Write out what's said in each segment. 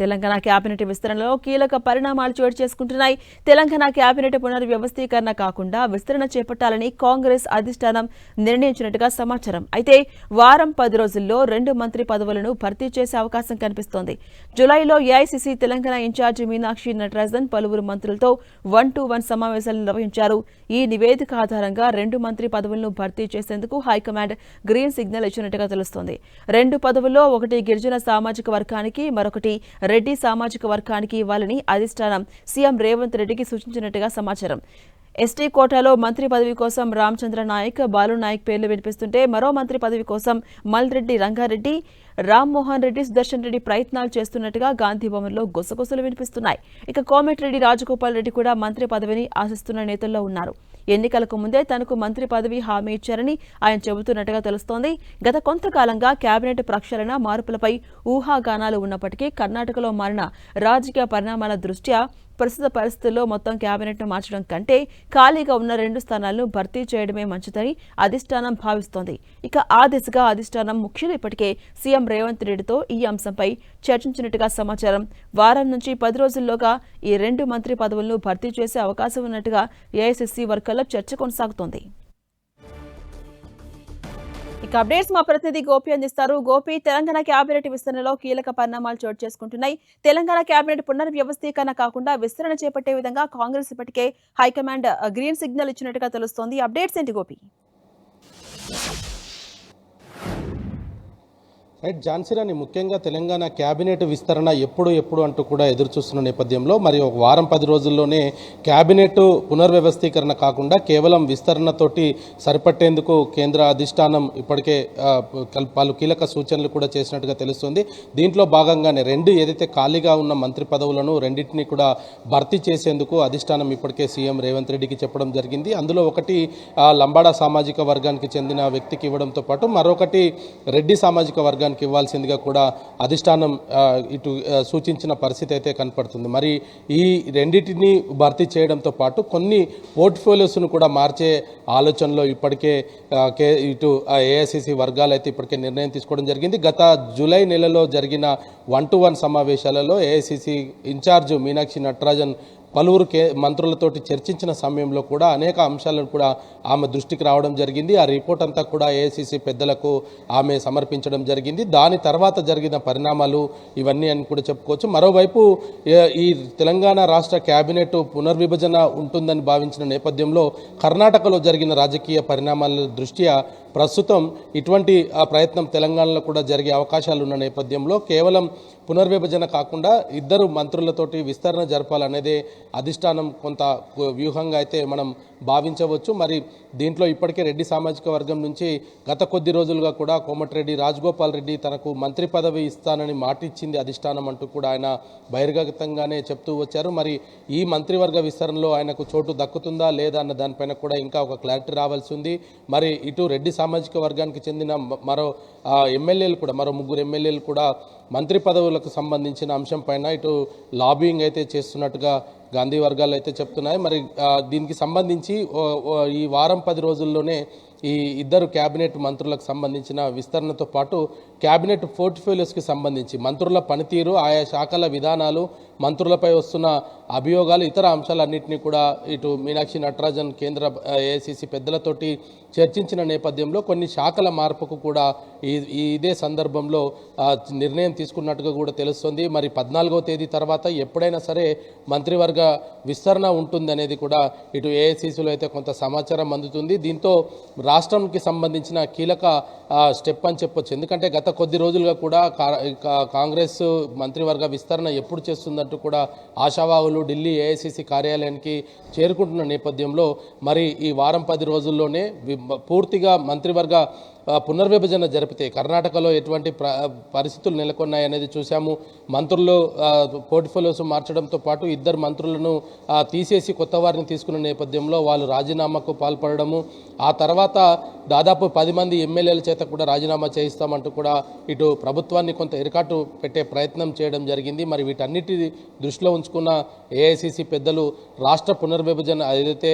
Telangana cabinet విస్తరణలో కీలక పరిణామాలు చోటు చేసుకుంటున్నాయి. తెలంగాణ కేబినెట్ పునర్వ్యవస్థీకరణ కాకుండా విస్తరణ చేపట్టాలని కాంగ్రెస్ అధిష్టానం నిర్ణయించినట్టుగా సమాచారం. అయితే వారం 10 రోజుల్లో 2 మంత్రి పదవులను భర్తీ చేసే అవకాశం కనిపిస్తోంది. జులైలో ఏఐసీసీ తెలంగాణ ఇన్ఛార్జి మీనాక్షి నటరాజన్ పలువురు మంత్రులతో 1-to-1 సమావేశాలు నిర్వహించారు. ఈ నివేదిక ఆధారంగా 2 మంత్రి పదవులను భర్తీ చేసేందుకు హైకమాండ్ గ్రీన్ సిగ్నల్ ఇచ్చినట్టుగా తెలుస్తోంది. 2 పదవుల్లో ఒకటి గిరిజన సామాజిక వర్గానికి, మరొకటి రెడ్డి సామాజిక వర్గానికి ఇవ్వాలని అధిష్టానం సీఎం రేవంత్ రెడ్డికి సూచించినట్టుగా సమాచారం. ఎస్టీ కోటాలో మంత్రి పదవి కోసం రామచంద్ర నాయక్, బాలు నాయక్ పేర్లు వినిపిస్తుంటే మరో మంత్రి పదవి కోసం మల్రెడ్డి రంగారెడ్డి, రామ్మోహన్ రెడ్డి, సుదర్శన్ రెడ్డి ప్రయత్నాలు చేస్తున్నట్టుగా గాంధీభవన్లో గుసగుసలు వినిపిస్తున్నాయి. ఇక కోమటిరెడ్డి రాజగోపాల్ రెడ్డి కూడా మంత్రి పదవిని ఆశిస్తున్న నేతల్లో ఉన్నారు. ఎన్నికలకు ముందే తనకు మంత్రి పదవి హామీ ఇచ్చారని ఆయన చెబుతున్నట్టుగా తెలుస్తోంది. గత కొంతకాలంగా కేబినెట్ ప్రక్షాళన మార్పులపై ఊహాగానాలు ఉన్నప్పటికీ కర్ణాటకలో మారిన రాజకీయ పరిణామాల దృష్ట్యా ప్రస్తుత పరిస్థితుల్లో మొత్తం కేబినెట్ను మార్చడం కంటే ఖాళీగా ఉన్న 2 స్థానాలను భర్తీ చేయడమే మంచిదని అధిష్టానం భావిస్తోంది. ఇక ఆ దిశగా అధిష్టానం ముఖ్యులు ఇప్పటికే సీఎం రేవంత్ రెడ్డితో ఈ అంశంపై చర్చించినట్టుగా సమాచారం. వారం నుంచి 10 రోజుల్లోగా ఈ 2 మంత్రి పదవులను భర్తీ చేసే అవకాశం ఉన్నట్టుగా ఏఐసీసీ వర్గాల్లో చర్చ కొనసాగుతోంది. ఇక అప్డేట్స్ మా ప్రతినిధి గోపి అందిస్తారు. గోపి, తెలంగాణ కేబినెట్ విస్తరణలో కీలక పరిణామాలు చోటు చేసుకుంటున్నాయి. తెలంగాణ కేబినెట్ పునర్వ్యవస్థీకరణ కాకుండా విస్తరణ చేపట్టే విధంగా కాంగ్రెస్ ఇప్పటికే హైకమాండ్ గ్రీన్ సిగ్నల్ ఇచ్చినట్టుగా తెలుస్తోంది. అప్డేట్స్ ఏంటి గోపి? రైట్ ఝాన్సీరాణి, ముఖ్యంగా తెలంగాణ క్యాబినెట్ విస్తరణ ఎప్పుడు అంటూ కూడా ఎదురు చూస్తున్న నేపథ్యంలో మరి ఒక వారం 10 రోజుల్లోనే క్యాబినెట్ పునర్వ్యవస్థీకరణ కాకుండా కేవలం విస్తరణతోటి సరిపట్టేందుకు కేంద్ర అధిష్టానం ఇప్పటికే పలు కీలక సూచనలు కూడా చేసినట్టుగా తెలుస్తుంది. దీంట్లో భాగంగానే 2 ఏదైతే ఖాళీగా ఉన్న మంత్రి పదవులను రెండింటినీ కూడా భర్తీ చేసేందుకు అధిష్టానం ఇప్పటికే సీఎం రేవంత్ రెడ్డికి చెప్పడం జరిగింది. అందులో ఒకటి లంబాడా సామాజిక వర్గానికి చెందిన వ్యక్తికి ఇవ్వడంతో పాటు మరొకటి రెడ్డి సామాజిక వర్గానికి ఇవ్వాల్సిందిగా కూడా అధిష్టానం ఇటు సూచించిన పరిస్థితి అయితే కనపడుతుంది. మరి ఈ రెండింటిని భర్తీ చేయడంతో పాటు కొన్ని పోర్ట్ఫోలియోస్ను కూడా మార్చే ఆలోచనలో ఇప్పటికే ఇటు ఏఐసీసీ వర్గాలు అయితే ఇప్పటికే నిర్ణయం తీసుకోవడం జరిగింది. గత జూలై నెలలో జరిగిన 1-to-1 సమావేశాలలో ఏఐసీసీ ఇన్ఛార్జ్ మీనాక్షి నటరాజన్ పలువురు మంత్రులతోటి చర్చించిన సమయంలో కూడా అనేక అంశాలను కూడా ఆమె దృష్టికి రావడం జరిగింది. ఆ రిపోర్ట్ అంతా కూడా ఏఐసీసీ పెద్దలకు ఆమె సమర్పించడం జరిగింది. దాని తర్వాత జరిగిన పరిణామాలు ఇవన్నీ అని కూడా చెప్పుకోవచ్చు. మరోవైపు ఈ తెలంగాణ రాష్ట్ర కేబినెట్ పునర్విభజన ఉంటుందని భావించిన నేపథ్యంలో కర్ణాటకలో జరిగిన రాజకీయ పరిణామాల దృష్ట్యా ప్రస్తుతం ఇటువంటి ప్రయత్నం తెలంగాణలో కూడా జరిగే అవకాశాలు ఉన్న నేపథ్యంలో కేవలం పునర్విభజన కాకుండా 2 మంత్రులతోటి విస్తరణ జరపాలనేదే అధిష్టానం కొంత వ్యూహంగా అయితే మనం భావించవచ్చు. మరి దీంట్లో ఇప్పటికే రెడ్డి సామాజిక వర్గం నుంచి గత కొద్ది రోజులుగా కూడా కోమటిరెడ్డి రాజగోపాల్ రెడ్డి తనకు మంత్రి పదవి ఇస్తానని మాటిచ్చింది అధిష్టానం అంటూ కూడా ఆయన బహిర్గతంగానే చెప్తూ వచ్చారు. మరి ఈ మంత్రివర్గ విస్తరణలో ఆయనకు చోటు దక్కుతుందా లేదా అన్న దానిపైన కూడా ఇంకా ఒక క్లారిటీ రావాల్సి ఉంది. మరి ఇటు రెడ్డి సామాజిక వర్గానికి చెందిన మరో ఎమ్మెల్యేలు కూడా మరో 3 ఎమ్మెల్యేలు కూడా మంత్రి పదవులకు సంబంధించిన అంశం పైన ఇటు లాబింగ్ అయితే చేస్తున్నట్టుగా గాంధీ వర్గాలు అయితే చెప్తున్నాయి. మరి దీనికి సంబంధించి ఈ వారం 10 రోజుల్లోనే ఈ 2 క్యాబినెట్ మంత్రులకు సంబంధించిన విస్తరణతో పాటు క్యాబినెట్ పోర్ట్ఫోలియోస్కి సంబంధించి మంత్రుల పనితీరు, ఆయా శాఖల విధానాలు, మంత్రులపై వస్తున్న అభియోగాలు, ఇతర అంశాలన్నింటినీ కూడా ఇటు మీనాక్షి నటరాజన్ కేంద్ర ఏఐసీసీ పెద్దలతోటి చర్చించిన నేపథ్యంలో కొన్ని శాఖల మార్పుకు కూడా ఇదే సందర్భంలో నిర్ణయం తీసుకున్నట్టుగా కూడా తెలుస్తుంది. మరి 14వ తేదీ తర్వాత ఎప్పుడైనా సరే మంత్రివర్గ విస్తరణ ఉంటుందనేది కూడా ఇటు ఏఐసీసీలో అయితే కొంత సమాచారం అందుతుంది. దీంతో రాష్ట్రానికి సంబంధించిన కీలక స్టెప్ అని చెప్పొచ్చు. ఎందుకంటే గత కొద్ది రోజులుగా కూడా కాంగ్రెస్ మంత్రివర్గ విస్తరణ ఎప్పుడు చేస్తుందంటూ కూడా ఆశావాహులు ఢిల్లీ ఏఐసీసీ కార్యాలయానికి చేరుకుంటున్న నేపథ్యంలో మరి ఈ వారం 10 రోజుల్లోనే పూర్తిగా మంత్రివర్గ పునర్విభజన జరిపితే కర్ణాటకలో ఎటువంటి పరిస్థితులు నెలకొన్నాయనేది చూసాము. మంత్రులు పోర్ట్ఫోలియోస్ మార్చడంతో పాటు 2 మంత్రులను తీసేసి కొత్త వారిని తీసుకున్న నేపథ్యంలో వాళ్ళు రాజీనామాకు పాల్పడము, ఆ తర్వాత దాదాపు 10 మంది ఎమ్మెల్యేల చేత కూడా రాజీనామా చేయిస్తామంటూ కూడా ఇటు ప్రభుత్వాన్ని కొంత ఇరకాటు పెట్టే ప్రయత్నం చేయడం జరిగింది. మరి వీటన్నిటి దృష్టిలో ఉంచుకున్న ఏఐసీసీ పెద్దలు రాష్ట్ర పునర్విభజన ఏదైతే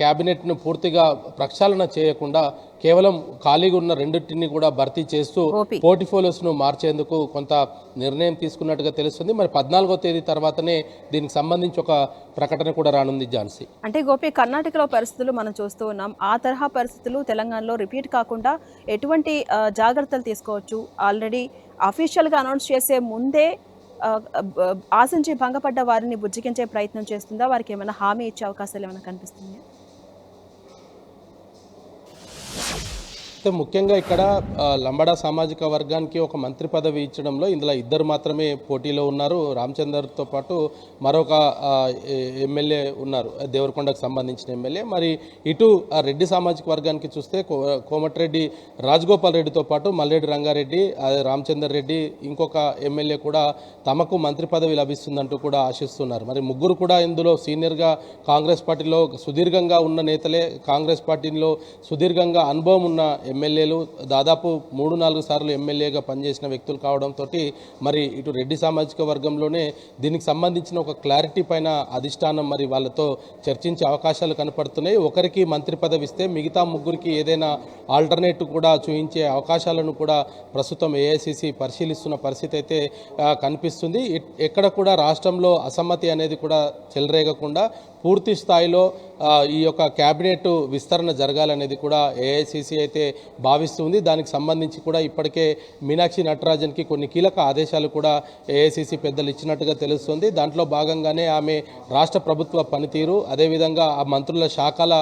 క్యాబినెట్ను పూర్తిగా ప్రక్షాళన చేయకుండా కేవలం ఖాళీగా ఉన్న రెండింటిని కూడా భర్తీ చేస్తూ గోపి. పోర్ట్ఫోలియోస్ను మార్చేందుకు కొంత నిర్ణయం తీసుకున్నట్టుగా తెలుస్తుంది. మరి 14వ తేదీ తర్వాతనే దీనికి సంబంధించి ఒక ప్రకటన కూడా రానుంది ఝాన్సీ. అంటే గోపి, కర్ణాటకలో పరిస్థితులు మనం చూస్తూ ఉన్నాం. ఆ తరహా పరిస్థితులు తెలంగాణలో రిపీట్ కాకుండా ఎటువంటి జాగ్రత్తలు తీసుకోవచ్చు? ఆల్రెడీ అఫీషియల్గా అనౌన్స్ చేసే ముందే ఆశించి భంగపడ్డ వారిని బుజ్జగించే ప్రయత్నం చేస్తుందా? వారికి ఏమైనా హామీ ఇచ్చే అవకాశాలు ఏమైనా కనిపిస్తున్నాయా? అయితే ముఖ్యంగా ఇక్కడ లంబాడా సామాజిక వర్గానికి ఒక మంత్రి పదవి ఇచ్చడంలో ఇందులో ఇద్దరు మాత్రమే పోటీలో ఉన్నారు. రామచందర్తో పాటు మరొక ఎమ్మెల్యే ఉన్నారు, దేవరకొండకు సంబంధించిన ఎమ్మెల్యే. మరి ఇటు రెడ్డి సామాజిక వర్గానికి చూస్తే కోమటిరెడ్డి రాజగోపాల్ రెడ్డితో పాటు మల్రెడ్డి రంగారెడ్డి, రామచందర్ రెడ్డి, ఇంకొక ఎమ్మెల్యే కూడా తమకు మంత్రి పదవి లభిస్తుందంటూ కూడా ఆశిస్తున్నారు. మరి ముగ్గురు కూడా ఇందులో సీనియర్గా కాంగ్రెస్ పార్టీలో సుదీర్ఘంగా ఉన్న నేతలే, కాంగ్రెస్ పార్టీలో సుదీర్ఘంగా అనుభవం ఉన్న ఎమ్మెల్యేలు, దాదాపు 3-4 సార్లు ఎమ్మెల్యేగా పనిచేసిన వ్యక్తులు కావడంతో మరి ఇటు రెడ్డి సామాజిక వర్గంలోనే దీనికి సంబంధించిన ఒక క్లారిటీ పైన అధిష్టానం మరి వాళ్ళతో చర్చించే అవకాశాలు కనపడుతున్నాయి. ఒకరికి మంత్రి పదవి ఇస్తే మిగతా ముగ్గురికి ఏదైనా ఆల్టర్నేటివ్ కూడా చూపించే అవకాశాలను కూడా ప్రస్తుతం ఏఐసిసి పరిశీలిస్తున్న పరిస్థితి అయితే కనిపిస్తుంది. ఎక్కడ కూడా రాష్ట్రంలో అసమ్మతి అనేది కూడా చెలరేగకుండా పూర్తి స్థాయిలో ఈ యొక్క క్యాబినెట్ విస్తరణ జరగాలనేది కూడా ఏఐసిసి అయితే భావిస్తుంది. దానికి సంబంధించి కూడా ఇప్పటికే మీనాక్షి నటరాజన్కి కొన్ని కీలక ఆదేశాలు కూడా ఏఐసిసి పెద్దలు ఇచ్చినట్టుగా తెలుస్తుంది. దాంట్లో భాగంగానే ఆమె రాష్ట్ర ప్రభుత్వ పనితీరు, అదేవిధంగా ఆ మంత్రుల శాఖల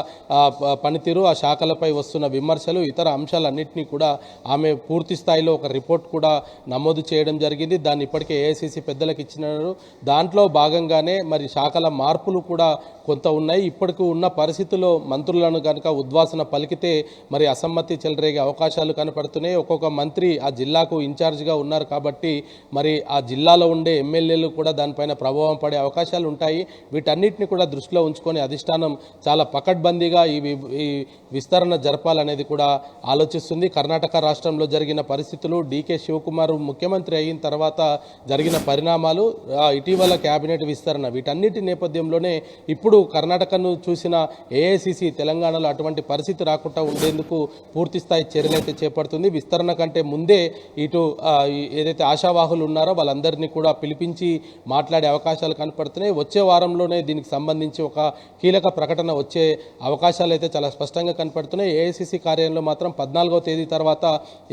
పనితీరు, ఆ శాఖలపై వస్తున్న విమర్శలు, ఇతర అంశాలన్నింటినీ కూడా ఆమె పూర్తి స్థాయిలో ఒక రిపోర్ట్ కూడా నమోదు చేయడం జరిగింది. దాన్ని ఇప్పటికే ఏఐసిసి పెద్దలకు ఇచ్చినారు. దాంట్లో భాగంగానే మరి శాఖల మార్పులు కూడా కొంత ఉన్నాయి. ఇప్పటికి ఉన్న పరిస్థితుల్లో మంత్రులను కనుక ఉద్వాసన పలికితే మరి అసమ్మతి చెలరేగే అవకాశాలు కనపడుతున్నాయి. ఒక్కొక్క మంత్రి ఆ జిల్లాకు ఇన్ఛార్జ్గా ఉన్నారు కాబట్టి మరి ఆ జిల్లాలో ఉండే ఎమ్మెల్యేలు కూడా దానిపైన ప్రభావం పడే అవకాశాలు ఉంటాయి. వీటన్నిటిని కూడా దృష్టిలో ఉంచుకొని అధిష్టానం చాలా పకడ్బందీగా ఈ విస్తరణ జరపాలనేది కూడా ఆలోచిస్తుంది. కర్ణాటక రాష్ట్రంలో జరిగిన పరిస్థితులు, డీకే శివకుమార్ ముఖ్యమంత్రి అయిన తర్వాత జరిగిన పరిణామాలు, ఇటీవల క్యాబినెట్ విస్తరణ, వీటన్నిటి నేపథ్యంలోనే ఇప్పుడు కర్ణాటకను చూసిన ఏఐసిసి తెలంగాణలో అటువంటి పరిస్థితి రాకుండా ఉండేందుకు పూర్తి స్థాయి చర్యలైతే చేపడుతుంది. విస్తరణ కంటే ముందే ఇటు ఏదైతే ఆశావాహులు ఉన్నారో వాళ్ళందరినీ కూడా పిలిపించి మాట్లాడే అవకాశాలు కనపడుతున్నాయి. వచ్చే వారంలోనే దీనికి సంబంధించి ఒక కీలక ప్రకటన వచ్చే అవకాశాలు అయితే చాలా స్పష్టంగా కనపడుతున్నాయి. ఏఐసిసి కార్యాలయంలో మాత్రం 14వ తేదీ తర్వాత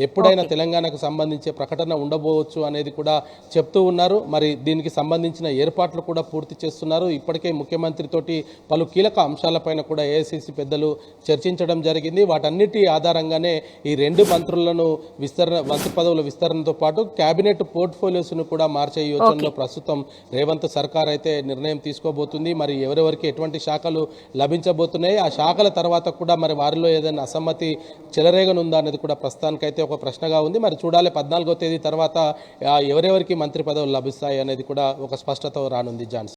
ఎప్పుడైనా తెలంగాణకు సంబంధించే ప్రకటన ఉండబోవచ్చు అనేది కూడా చెప్తూ ఉన్నారు. మరి దీనికి సంబంధించిన ఏర్పాట్లు కూడా పూర్తి చేస్తున్నారు. ఇప్పటికే ముఖ్యమంత్రితోటి పలు కీలక అంశాలపైన కూడా ఏఐసిసి పెద్దలు చర్చించడం జరిగింది. వాటన్నిటి ఆధారంగానే ఈ రెండు మంత్రులను మంత్రి పదవుల విస్తరణతో పాటు కేబినెట్ పోర్ట్ఫోలియోస్ను కూడా మార్చే యోచనలో ప్రస్తుతం రేవంత్ సర్కార్ అయితే నిర్ణయం తీసుకోబోతుంది. మరి ఎవరెవరికి ఎటువంటి శాఖలు లభించబోతున్నాయి, ఆ శాఖల తర్వాత కూడా మరి వారిలో ఏదైనా అసమ్మతి చెలరేగనుందా అనేది కూడా ప్రస్తుతానికైతే ఒక ప్రశ్నగా ఉంది. మరి చూడాలి 14వ తేదీ తర్వాత ఎవరెవరికి మంత్రి పదవులు లభిస్తాయి అనేది కూడా ఒక స్పష్టత రానుంది. ఝాన్సీ.